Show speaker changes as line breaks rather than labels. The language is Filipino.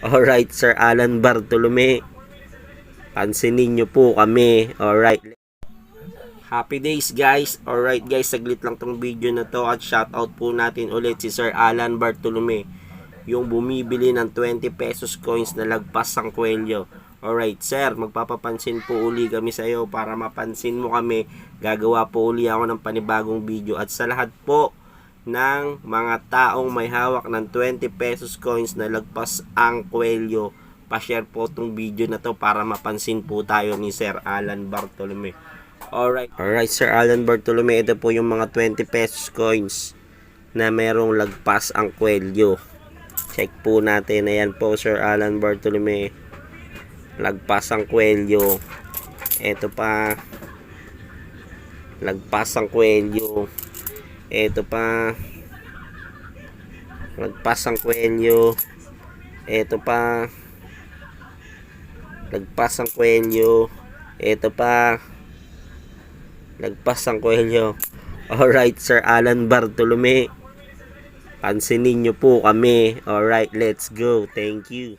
Alright, Sir Alan Bartolome. Pansinin nyo po kami. Alright. Happy days guys. Alright guys, saglit lang tong video na to at shoutout po natin ulit si Sir Alan Bartolome. Yung bumibili ng 20 pesos coins na lagpas sang kwelyo. Alright sir, magpapapansin po uli kami sa iyo para mapansin mo kami. Gagawa po uli ako ng panibagong video. At sa lahat po ng mga taong may hawak ng 20 pesos coins na lagpas ang kwelyo, pa-share po itong video na to para mapansin po tayo ni Sir Alan Bartolome. Alright Sir Alan Bartolome, ito po yung mga 20 pesos coins na merong lagpas ang kwelyo. Check po natin. Ayan po Sir Alan Bartolome, lagpas ang kwelyo. Ito pa, lagpas ang kwelyo. Ito pa, lagpas ang kwelyo. Ito pa, lagpas ang kwelyo. Ito pa, lagpas ang kwelyo. Alright Sir Alan Bartolome, pansinin nyo po kami. Alright, let's go. Thank you.